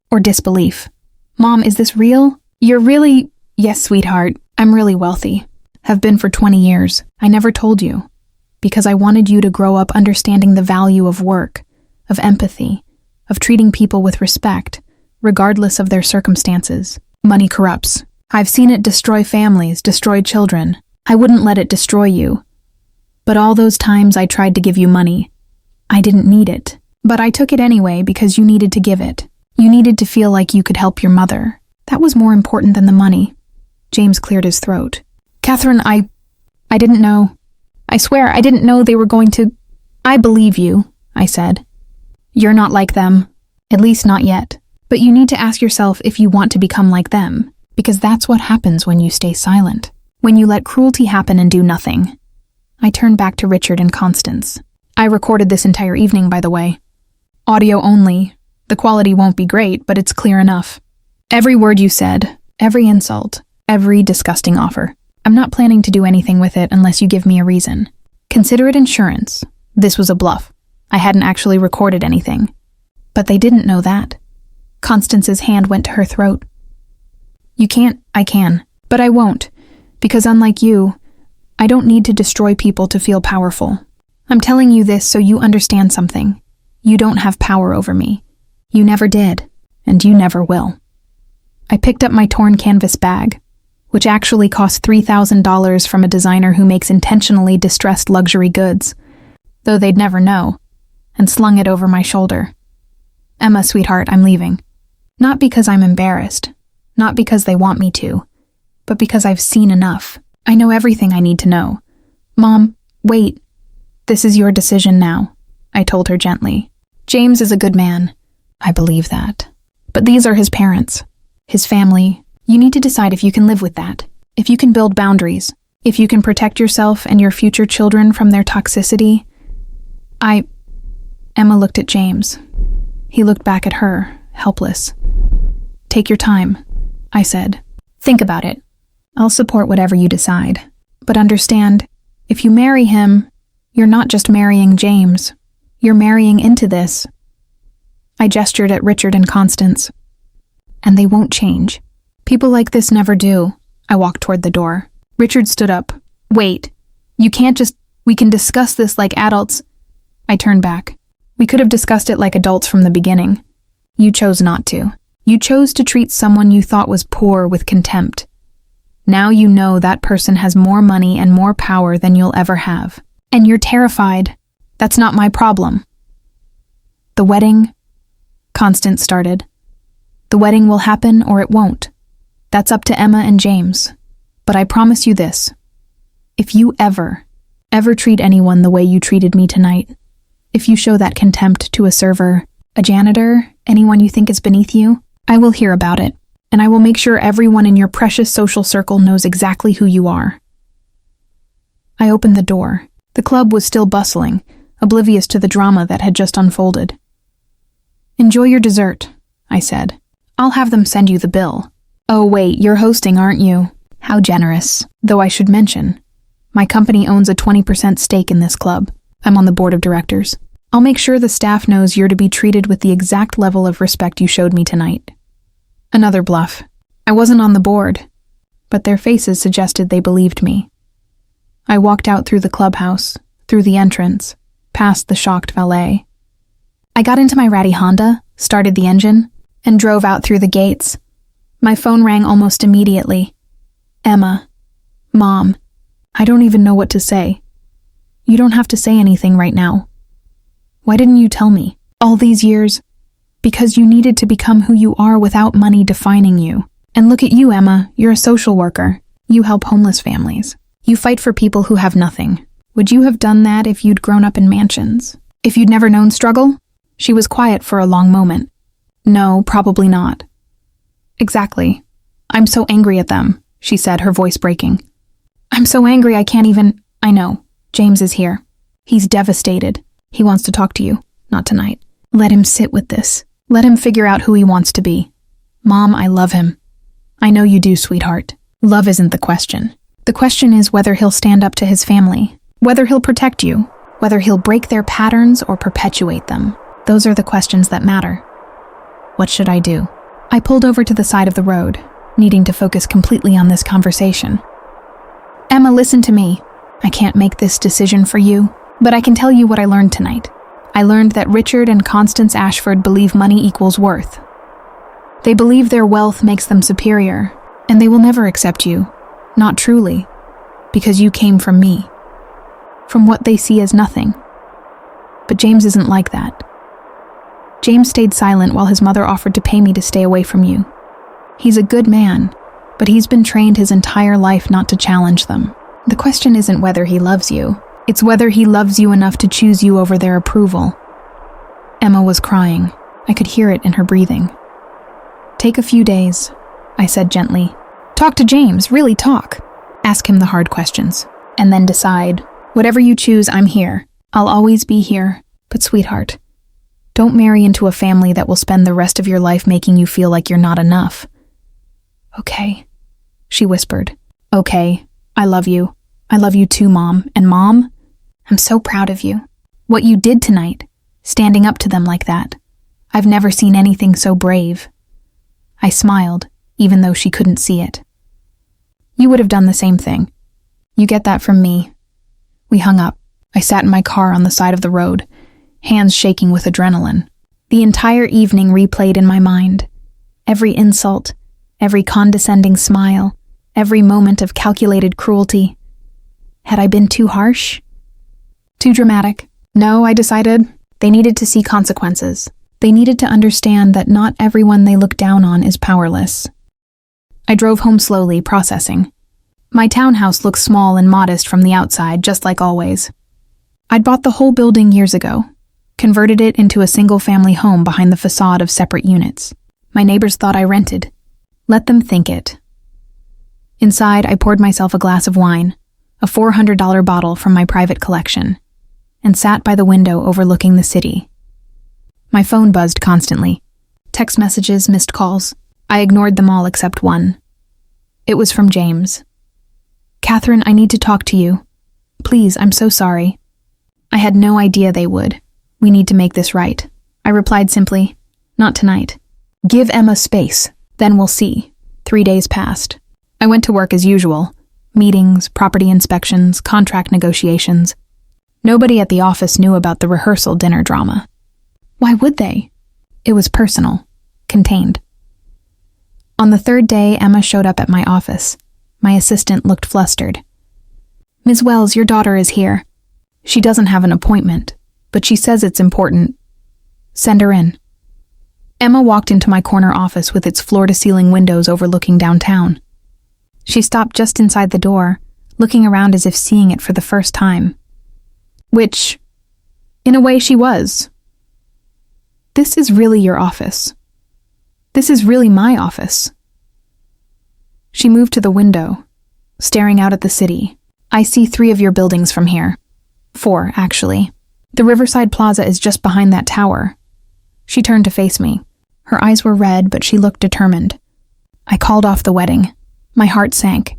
Or disbelief. Mom, is this real? You're really... Yes, sweetheart. I'm really wealthy. Have been for 20 years. I never told you. Because I wanted you to grow up understanding the value of work, of empathy, of treating people with respect, regardless of their circumstances. Money corrupts. I've seen it destroy families, destroy children. I wouldn't let it destroy you. But all those times I tried to give you money, I didn't need it. But I took it anyway because you needed to give it. You needed to feel like you could help your mother. That was more important than the money. James cleared his throat. Catherine, I didn't know. I swear, I didn't know they were going to... I believe you, I said. You're not like them, at least not yet. But you need to ask yourself if you want to become like them, because that's what happens when you stay silent, when you let cruelty happen and do nothing. I turned back to Richard and Constance. I recorded this entire evening, by the way. Audio only. The quality won't be great, but it's clear enough. Every word you said, every insult, every disgusting offer. I'm not planning to do anything with it unless you give me a reason. Consider it insurance. This was a bluff. I hadn't actually recorded anything. But they didn't know that. Constance's hand went to her throat. You can't, I can, but I won't, because unlike you, I don't need to destroy people to feel powerful. I'm telling you this so you understand something. You don't have power over me. You never did, and you never will. I picked up my torn canvas bag, which actually cost $3,000 from a designer who makes intentionally distressed luxury goods, though they'd never know, and slung it over my shoulder. Emma, sweetheart, I'm leaving. Not because I'm embarrassed, not because they want me to, but because I've seen enough. I know everything I need to know. Mom, wait. This is your decision now, I told her gently. James is a good man. I believe that. But these are his parents, his family. You need to decide if you can live with that, if you can build boundaries, if you can protect yourself and your future children from their toxicity. Emma looked at James. He looked back at her, helpless. Take your time, I said. Think about it. I'll support whatever you decide. But understand, if you marry him, you're not just marrying James. You're marrying into this. I gestured at Richard and Constance. And they won't change. People like this never do. I walked toward the door. Richard stood up. Wait. You can't just... We can discuss this like adults. I turned back. We could have discussed it like adults from the beginning. You chose not to. You chose to treat someone you thought was poor with contempt. Now you know that person has more money and more power than you'll ever have. And you're terrified. That's not my problem. The wedding... Constance started. The wedding will happen or it won't. That's up to Emma and James. But I promise you this. If you ever treat anyone the way you treated me tonight, if you show that contempt to a server, a janitor, anyone you think is beneath you, I will hear about it, and I will make sure everyone in your precious social circle knows exactly who you are. I opened the door. The club was still bustling, oblivious to the drama that had just unfolded. Enjoy your dessert, I said. I'll have them send you the bill. Oh wait, you're hosting, aren't you? How generous. Though I should mention, my company owns a 20% stake in this club. I'm on the board of directors. I'll make sure the staff knows you're to be treated with the exact level of respect you showed me tonight. Another bluff. I wasn't on the board, but their faces suggested they believed me. I walked out through the clubhouse, through the entrance, past the shocked valet. I got into my ratty Honda, started the engine, and drove out through the gates. My phone rang almost immediately. Emma. Mom. I don't even know what to say. You don't have to say anything right now. Why didn't you tell me? All these years? Because you needed to become who you are without money defining you. And look at you, Emma. You're a social worker. You help homeless families. You fight for people who have nothing. Would you have done that if you'd grown up in mansions? If you'd never known struggle? She was quiet for a long moment. No, probably not. Exactly. I'm so angry at them, she said, her voice breaking. I'm so angry I can't even... I know. James is here. He's devastated. He wants to talk to you. Not tonight. Let him sit with this. Let him figure out who he wants to be. Mom, I love him. I know you do, sweetheart. Love isn't the question. The question is whether he'll stand up to his family, whether he'll protect you, whether he'll break their patterns or perpetuate them. Those are the questions that matter. What should I do? I pulled over to the side of the road, needing to focus completely on this conversation. Emma, listen to me. I can't make this decision for you, but I can tell you what I learned tonight. I learned that Richard and Constance Ashford believe money equals worth. They believe their wealth makes them superior, and they will never accept you. Not truly, because you came from me. From what they see as nothing. But James isn't like that. James stayed silent while his mother offered to pay me to stay away from you. He's a good man, but he's been trained his entire life not to challenge them. The question isn't whether he loves you. It's whether he loves you enough to choose you over their approval. Emma was crying. I could hear it in her breathing. Take a few days, I said gently. Talk to James, really talk. Ask him the hard questions, and then decide. Whatever you choose, I'm here. I'll always be here. But sweetheart, don't marry into a family that will spend the rest of your life making you feel like you're not enough. Okay, she whispered. Okay, I love you. I love you too, Mom. And Mom, I'm so proud of you. What you did tonight, standing up to them like that. I've never seen anything so brave. I smiled, even though she couldn't see it. You would have done the same thing. You get that from me. We hung up. I sat in my car on the side of the road, hands shaking with adrenaline. The entire evening replayed in my mind. Every insult, every condescending smile, every moment of calculated cruelty. Had I been too harsh? Too dramatic? No, I decided. They needed to see consequences. They needed to understand that not everyone they look down on is powerless. I drove home slowly, processing. My townhouse looked small and modest from the outside, just like always. I'd bought the whole building years ago, converted it into a single-family home behind the facade of separate units. My neighbors thought I rented. Let them think it. Inside, I poured myself a glass of wine, a $400 bottle from my private collection, and sat by the window overlooking the city. My phone buzzed constantly. Text messages, missed calls. I ignored them all except one. It was from James. Catherine, I need to talk to you. Please, I'm so sorry. I had no idea they would. We need to make this right. I replied simply, not tonight. Give Emma space, then we'll see. 3 days passed. I went to work as usual. Meetings, property inspections, contract negotiations. Nobody at the office knew about the rehearsal dinner drama. Why would they? It was personal, contained. On the 3rd day, Emma showed up at my office. My assistant looked flustered. Ms. Wells, your daughter is here. She doesn't have an appointment, but she says it's important. Send her in. Emma walked into my corner office with its floor-to-ceiling windows overlooking downtown. She stopped just inside the door, looking around as if seeing it for the first time. Which, in a way, she was. This is really your office. This is really my office. She moved to the window, staring out at the city. I see 3 of your buildings from here. 4, actually. The Riverside Plaza is just behind that tower. She turned to face me. Her eyes were red, but she looked determined. I called off the wedding. My heart sank.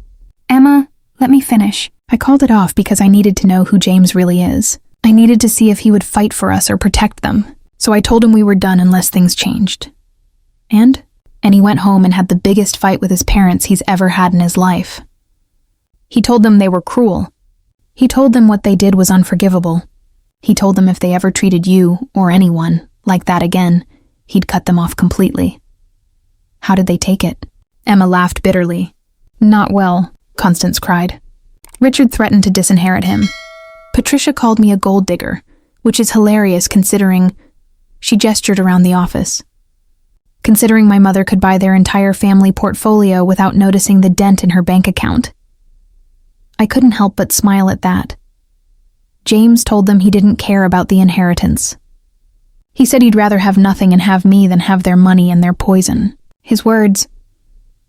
Emma, let me finish. I called it off because I needed to know who James really is. I needed to see if he would fight for us or protect them. So I told him we were done unless things changed. And he went home and had the biggest fight with his parents he's ever had in his life. He told them they were cruel. He told them what they did was unforgivable. He told them if they ever treated you, or anyone, like that again, he'd cut them off completely. How did they take it? Emma laughed bitterly. Not well, Constance cried. Richard threatened to disinherit him. Patricia called me a gold digger, which is hilarious considering... She gestured around the office. Considering my mother could buy their entire family portfolio without noticing the dent in her bank account. I couldn't help but smile at that. James told them he didn't care about the inheritance. He said he'd rather have nothing and have me than have their money and their poison. His words,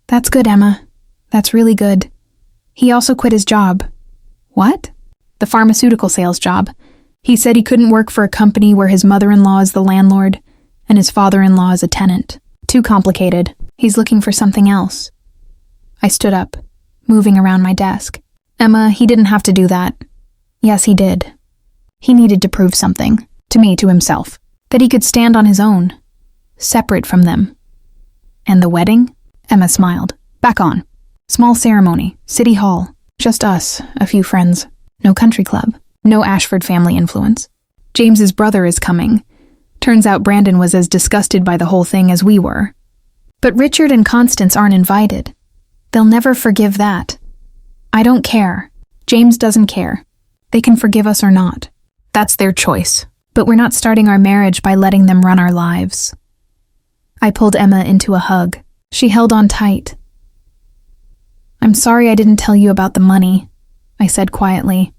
"That's good, Emma. That's really good." He also quit his job. What? The pharmaceutical sales job. He said he couldn't work for a company where his mother-in-law is the landlord and his father-in-law is a tenant. Too complicated. He's looking for something else. I stood up, moving around my desk. Emma, he didn't have to do that. Yes, he did. He needed to prove something. To me, to himself. That he could stand on his own. Separate from them. And the wedding? Emma smiled. Back on. Small ceremony. City Hall. Just us. A few friends. No country club. No Ashford family influence. James's brother is coming. Turns out Brandon was as disgusted by the whole thing as we were. But Richard and Constance aren't invited. They'll never forgive that. I don't care. James doesn't care. They can forgive us or not. That's their choice. But we're not starting our marriage by letting them run our lives. I pulled Emma into a hug. She held on tight. I'm sorry I didn't tell you about the money, I said quietly.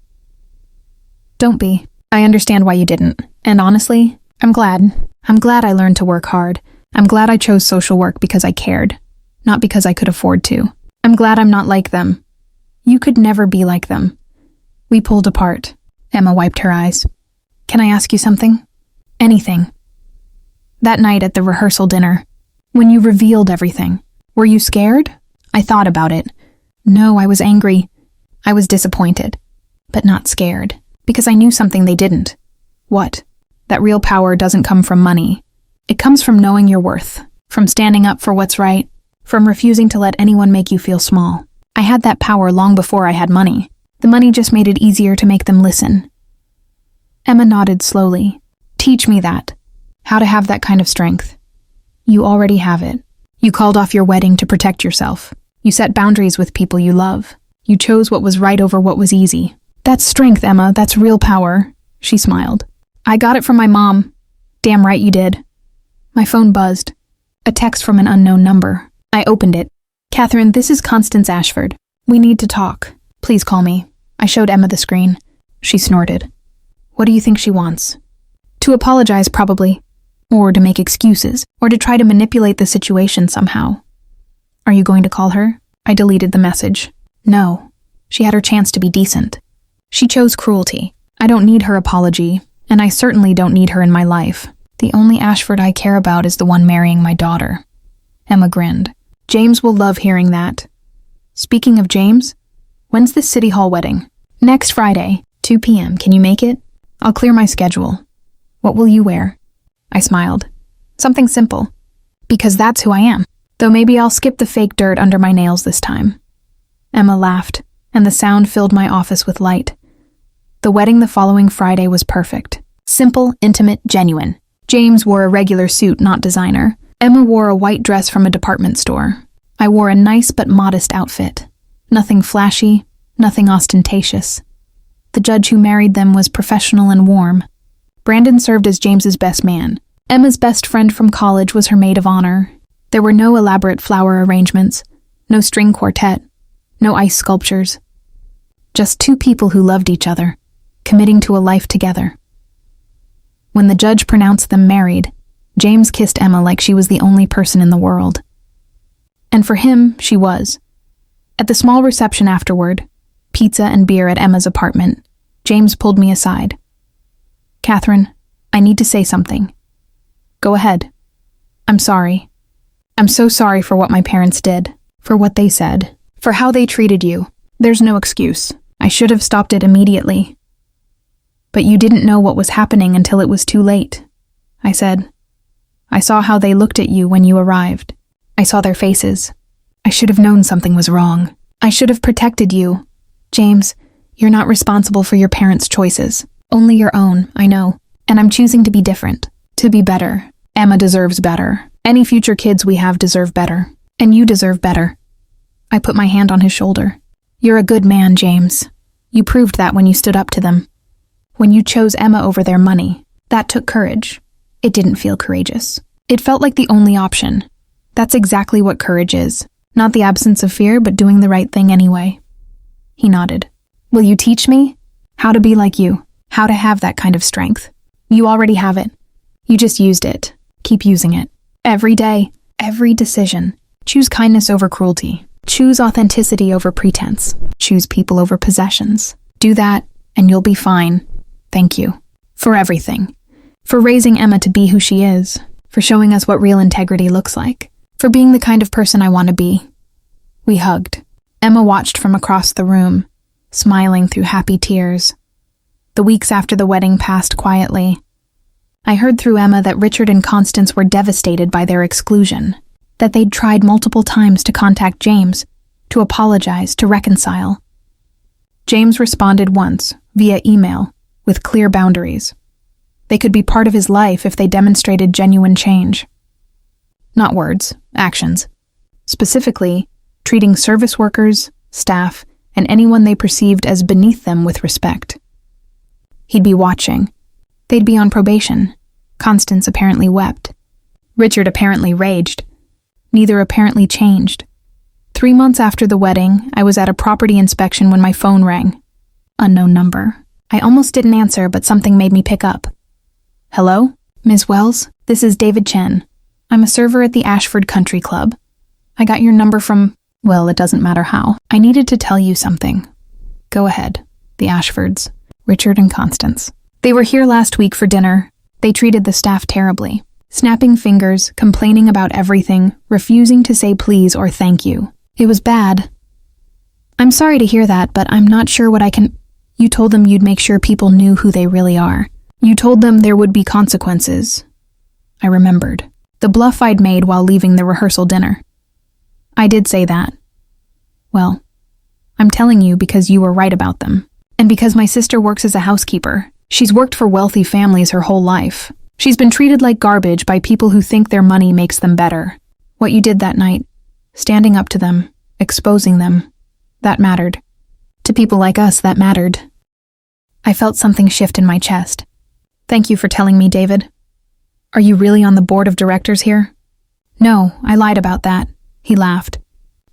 Don't be. I understand why you didn't. And honestly, I'm glad. I'm glad I learned to work hard. I'm glad I chose social work because I cared, not because I could afford to. I'm glad I'm not like them. You could never be like them. We pulled apart. Emma wiped her eyes. Can I ask you something? Anything. That night at the rehearsal dinner, when you revealed everything, were you scared? I thought about it. No, I was angry. I was disappointed, but not scared, because I knew something they didn't. What? That real power doesn't come from money. It comes from knowing your worth, from standing up for what's right, from refusing to let anyone make you feel small. I had that power long before I had money. The money just made it easier to make them listen. Emma nodded slowly. Teach me that. How to have that kind of strength. You already have it. You called off your wedding to protect yourself. You set boundaries with people you love. You chose what was right over what was easy. That's strength, Emma. That's real power. She smiled. I got it from my mom. Damn right you did. My phone buzzed. A text from an unknown number. I opened it. Catherine, this is Constance Ashford. We need to talk. Please call me. I showed Emma the screen. She snorted. What do you think she wants? To apologize, probably. Or to make excuses. Or to try to manipulate the situation somehow. Are you going to call her? I deleted the message. No. She had her chance to be decent. She chose cruelty. I don't need her apology, and I certainly don't need her in my life. The only Ashford I care about is the one marrying my daughter. Emma grinned. James will love hearing that. Speaking of James, when's the City Hall wedding? Next Friday, 2 p.m. Can you make it? I'll clear my schedule. What will you wear? I smiled. Something simple. Because that's who I am. Though maybe I'll skip the fake dirt under my nails this time. Emma laughed, and the sound filled my office with light. The wedding the following Friday was perfect. Simple, intimate, genuine. James wore a regular suit, not designer. Emma wore a white dress from a department store. I wore a nice but modest outfit. Nothing flashy, nothing ostentatious. The judge who married them was professional and warm. Brandon served as James's best man. Emma's best friend from college was her maid of honor. There were no elaborate flower arrangements, no string quartet, no ice sculptures. Just two people who loved each other, committing to a life together. When the judge pronounced them married, James kissed Emma like she was the only person in the world. And for him, she was. At the small reception afterward, pizza and beer at Emma's apartment, James pulled me aside. Catherine, I need to say something. Go ahead. I'm sorry. I'm so sorry for what my parents did, for what they said, for how they treated you. There's no excuse. I should have stopped it immediately. But you didn't know what was happening until it was too late, I said. I saw how they looked at you when you arrived. I saw their faces. I should have known something was wrong. I should have protected you. James, you're not responsible for your parents' choices. Only your own, I know. And I'm choosing to be different, to be better. Emma deserves better. Any future kids we have deserve better. And you deserve better. I put my hand on his shoulder. You're a good man, James. You proved that when you stood up to them. When you chose Emma over their money, that took courage. It didn't feel courageous. It felt like the only option. That's exactly what courage is. Not the absence of fear, but doing the right thing anyway. He nodded. Will you teach me? How to be like you. How to have that kind of strength. You already have it. You just used it. Keep using it. Every day, every decision. Choose kindness over cruelty. Choose authenticity over pretense. Choose people over possessions. Do that, and you'll be fine. Thank you. For everything. For raising Emma to be who she is. For showing us what real integrity looks like. For being the kind of person I want to be. We hugged. Emma watched from across the room, smiling through happy tears. The weeks after the wedding passed quietly. I heard through Emma that Richard and Constance were devastated by their exclusion, that they'd tried multiple times to contact James, to apologize, to reconcile. James responded once, via email, with clear boundaries. They could be part of his life if they demonstrated genuine change. Not words, actions. Specifically, treating service workers, staff, and anyone they perceived as beneath them with respect. He'd be watching. They'd be on probation. Constance apparently wept. Richard apparently raged. Neither apparently changed. 3 months after the wedding, I was at a property inspection when my phone rang. Unknown number. I almost didn't answer, but something made me pick up. Hello? Ms. Wells, this is David Chen. I'm a server at the Ashford Country Club. I got your number from, well, it doesn't matter how. I needed to tell you something. Go ahead. The Ashfords. Richard and Constance. They were here last week for dinner. They treated the staff terribly. Snapping fingers, complaining about everything, refusing to say please or thank you. It was bad. I'm sorry to hear that, but I'm not sure what I can... You told them you'd make sure people knew who they really are. You told them there would be consequences. I remembered. The bluff I'd made while leaving the rehearsal dinner. I did say that. Well, I'm telling you because you were right about them. And because my sister works as a housekeeper. She's worked for wealthy families her whole life. She's been treated like garbage by people who think their money makes them better. What you did that night, standing up to them, exposing them, that mattered. To people like us, that mattered. I felt something shift in my chest. Thank you for telling me, David. Are you really on the board of directors here? No, I lied about that. He laughed.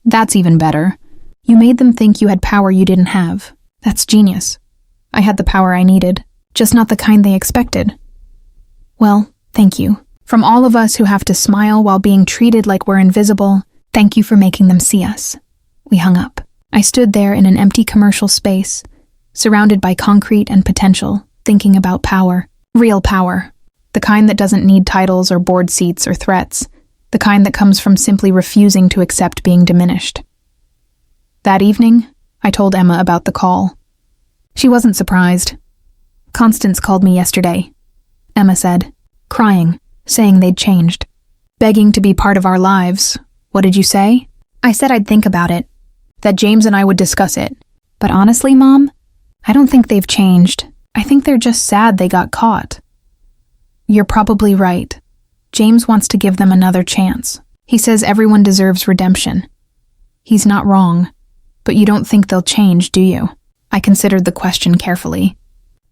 That's even better. You made them think you had power you didn't have. That's genius. I had the power I needed, just not the kind they expected. Well, thank you. From all of us who have to smile while being treated like we're invisible, thank you for making them see us. We hung up. I stood there in an empty commercial space, surrounded by concrete and potential, thinking about power. Real power. The kind that doesn't need titles or board seats or threats. The kind that comes from simply refusing to accept being diminished. That evening, I told Emma about the call. She wasn't surprised. Constance called me yesterday. Emma said, crying, saying they'd changed. Begging to be part of our lives. What did you say? I said I'd think about it. That James and I would discuss it. But honestly, Mom, I don't think they've changed. I think they're just sad they got caught. You're probably right. James wants to give them another chance. He says everyone deserves redemption. He's not wrong. But you don't think they'll change, do you? I considered the question carefully.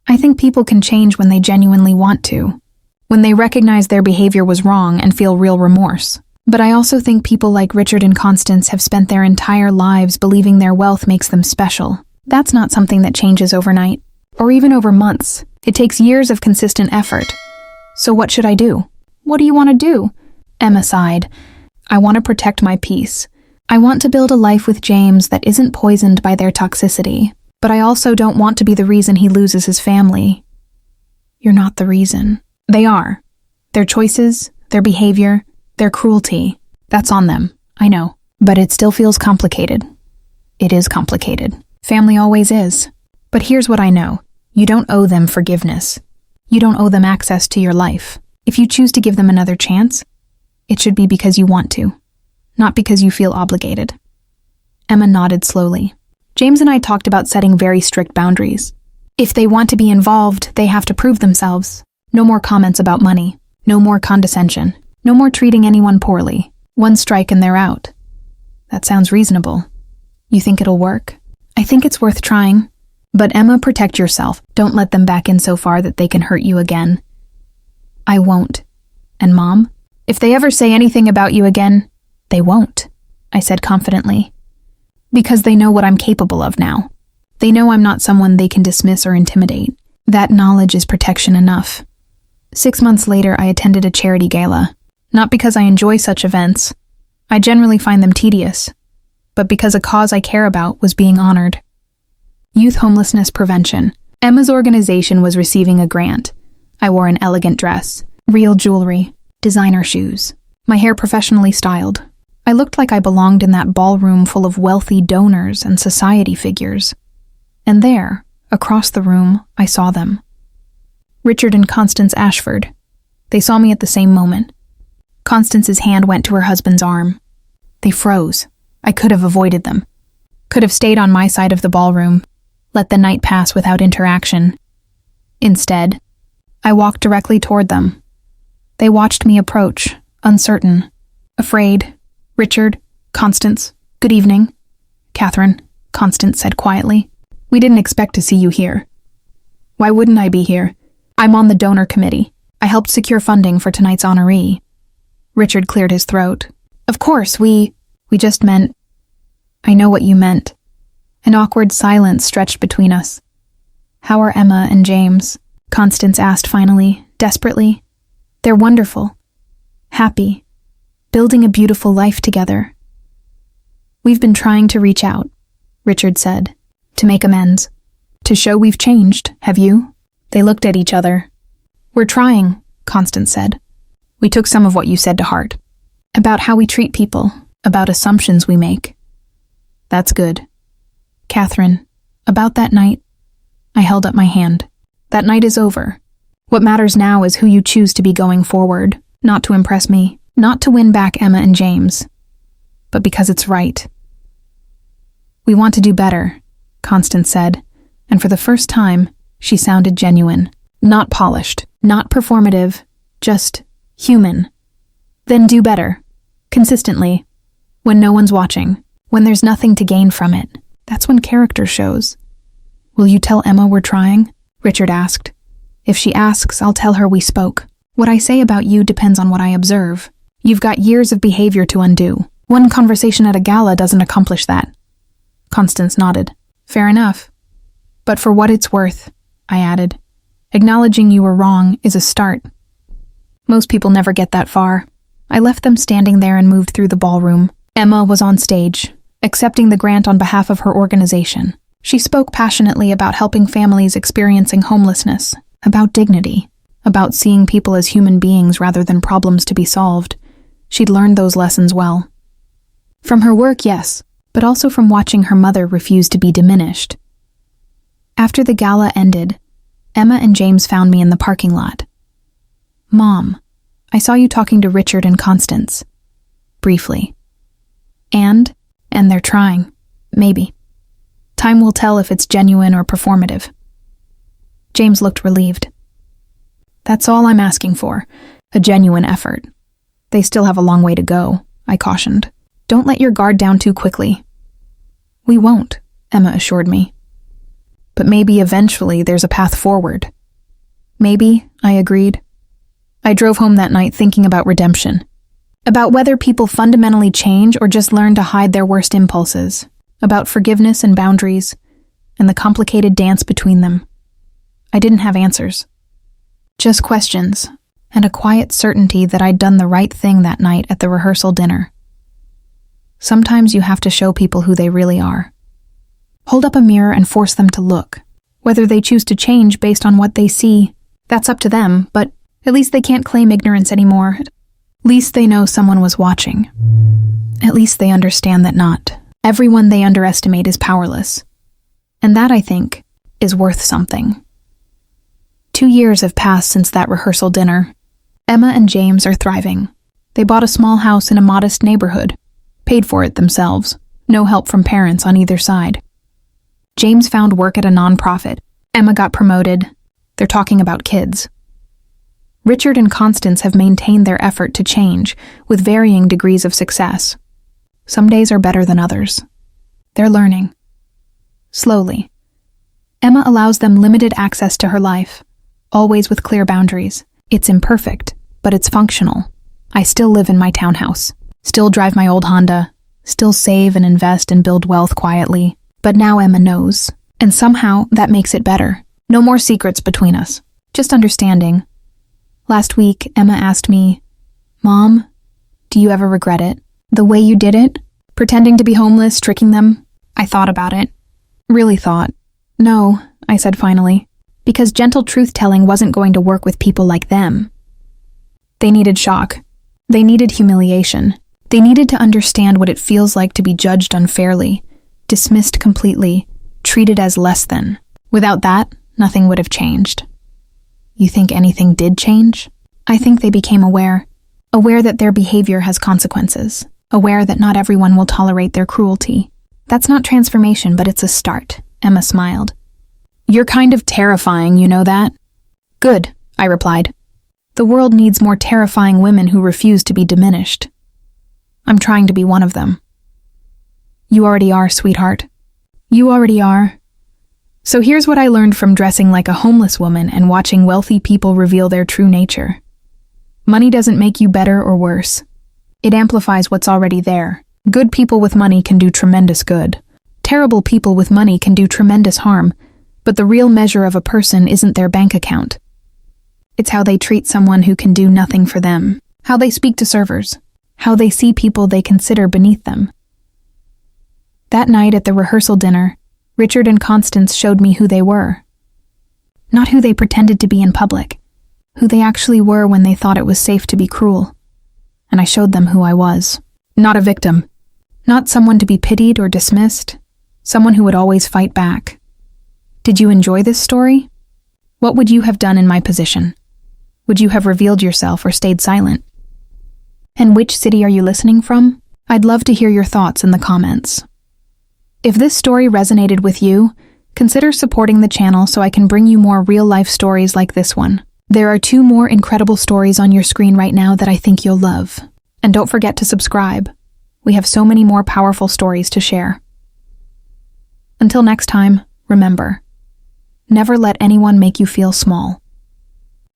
I think people can change when they genuinely want to. When they recognize their behavior was wrong and feel real remorse. But I also think people like Richard and Constance have spent their entire lives believing their wealth makes them special. That's not something that changes overnight, or even over months. It takes years of consistent effort. So what should I do? What do you want to do? Emma sighed. I want to protect my peace. I want to build a life with James that isn't poisoned by their toxicity. But I also don't want to be the reason he loses his family. You're not the reason. They are. Their choices, their behavior, their cruelty. That's on them, I know. But it still feels complicated. It is complicated. Family always is. But here's what I know. You don't owe them forgiveness. You don't owe them access to your life. If you choose to give them another chance, it should be because you want to, not because you feel obligated. Emma nodded slowly. James and I talked about setting very strict boundaries. If they want to be involved, they have to prove themselves. No more comments about money. No more condescension. No more treating anyone poorly. One strike and they're out. That sounds reasonable. You think it'll work? I think it's worth trying. But Emma, protect yourself. Don't let them back in so far that they can hurt you again. I won't. And Mom, if they ever say anything about you again, they won't, I said confidently. Because they know what I'm capable of now. They know I'm not someone they can dismiss or intimidate. That knowledge is protection enough. 6 months later, I attended a charity gala. Not because I enjoy such events. I generally find them tedious. But because a cause I care about was being honored. Youth homelessness prevention. Emma's organization was receiving a grant. I wore an elegant dress, real jewelry, designer shoes, my hair professionally styled. I looked like I belonged in that ballroom full of wealthy donors and society figures. And there, across the room, I saw them. Richard and Constance Ashford. They saw me at the same moment. Constance's hand went to her husband's arm. They froze. I could have avoided them. Could have stayed on my side of the ballroom, let the night pass without interaction. Instead, I walked directly toward them. They watched me approach, uncertain, afraid. Richard, Constance, good evening. Catherine, Constance said quietly. We didn't expect to see you here. Why wouldn't I be here? I'm on the donor committee. I helped secure funding for tonight's honoree. Richard cleared his throat. Of course, we just meant... I know what you meant. An awkward silence stretched between us. How are Emma and James? Constance asked finally, desperately. They're wonderful. Happy. Building a beautiful life together. We've been trying to reach out, Richard said, to make amends. To show we've changed, have you? They looked at each other. We're trying, Constance said. We took some of what you said to heart. About how we treat people, about assumptions we make. That's good. Catherine, about that night, I held up my hand. That night is over. What matters now is who you choose to be going forward, not to impress me, not to win back Emma and James, but because it's right. We want to do better, Constance said, and for the first time, she sounded genuine. Not polished, not performative, just human. Then do better. Consistently. When no one's watching. When there's nothing to gain from it. That's when character shows. Will you tell Emma we're trying? Richard asked. If she asks, I'll tell her we spoke. What I say about you depends on what I observe. You've got years of behavior to undo. One conversation at a gala doesn't accomplish that. Constance nodded. Fair enough. But for what it's worth, I added, acknowledging you were wrong is a start. Most people never get that far. I left them standing there and moved through the ballroom. Emma was on stage, accepting the grant on behalf of her organization. She spoke passionately about helping families experiencing homelessness, about dignity, about seeing people as human beings rather than problems to be solved. She'd learned those lessons well. From her work, yes, but also from watching her mother refuse to be diminished. After the gala ended, Emma and James found me in the parking lot. Mom, I saw you talking to Richard and Constance. Briefly. And they're trying. Maybe. Time will tell if it's genuine or performative. James looked relieved. That's all I'm asking for, a genuine effort. They still have a long way to go, I cautioned. Don't let your guard down too quickly. We won't, Emma assured me. But maybe eventually there's a path forward. Maybe, I agreed. I drove home that night thinking about redemption. About whether people fundamentally change or just learn to hide their worst impulses. About forgiveness and boundaries, and the complicated dance between them. I didn't have answers. Just questions, and a quiet certainty that I'd done the right thing that night at the rehearsal dinner. Sometimes you have to show people who they really are. Hold up a mirror and force them to look. Whether they choose to change based on what they see, that's up to them, but at least they can't claim ignorance anymore. At least they know someone was watching. At least they understand that not everyone they underestimate is powerless. And that, I think, is worth something. 2 years have passed since that rehearsal dinner. Emma and James are thriving. They bought a small house in a modest neighborhood, paid for it themselves, no help from parents on either side. James found work at a nonprofit. Emma got promoted. They're talking about kids. Richard and Constance have maintained their effort to change, with varying degrees of success. Some days are better than others. They're learning. Slowly. Emma allows them limited access to her life, always with clear boundaries. It's imperfect, but it's functional. I still live in my townhouse, still drive my old Honda, still save and invest and build wealth quietly. But now Emma knows, and somehow that makes it better. No more secrets between us, just understanding. Last week, Emma asked me, Mom, do you ever regret it? The way you did it? Pretending to be homeless, tricking them? I thought about it. Really thought. No, I said finally, because gentle truth-telling wasn't going to work with people like them. They needed shock. They needed humiliation. They needed to understand what it feels like to be judged unfairly, dismissed completely, treated as less than. Without that, nothing would have changed. You think anything did change? I think they became aware that their behavior has consequences, aware that not everyone will tolerate their cruelty. That's not transformation, but it's a start, Emma smiled. You're kind of terrifying, you know that? Good, I replied. The world needs more terrifying women who refuse to be diminished. I'm trying to be one of them. You already are, sweetheart. You already are. So here's what I learned from dressing like a homeless woman and watching wealthy people reveal their true nature. Money doesn't make you better or worse. It amplifies what's already there. Good people with money can do tremendous good. Terrible people with money can do tremendous harm. But the real measure of a person isn't their bank account. It's how they treat someone who can do nothing for them, how they speak to servers, how they see people they consider beneath them. That night at the rehearsal dinner, Richard and Constance showed me who they were. Not who they pretended to be in public, who they actually were when they thought it was safe to be cruel. And I showed them who I was. Not a victim. Not someone to be pitied or dismissed. Someone who would always fight back. Did you enjoy this story? What would you have done in my position? Would you have revealed yourself or stayed silent? And which city are you listening from? I'd love to hear your thoughts in the comments. If this story resonated with you, consider supporting the channel so I can bring you more real-life stories like this one. There are 2 more incredible stories on your screen right now that I think you'll love. And don't forget to subscribe. We have so many more powerful stories to share. Until next time, remember, never let anyone make you feel small.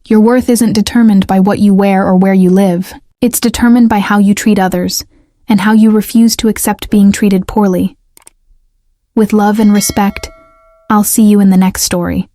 Your worth isn't determined by what you wear or where you live. It's determined by how you treat others and how you refuse to accept being treated poorly. With love and respect, I'll see you in the next story.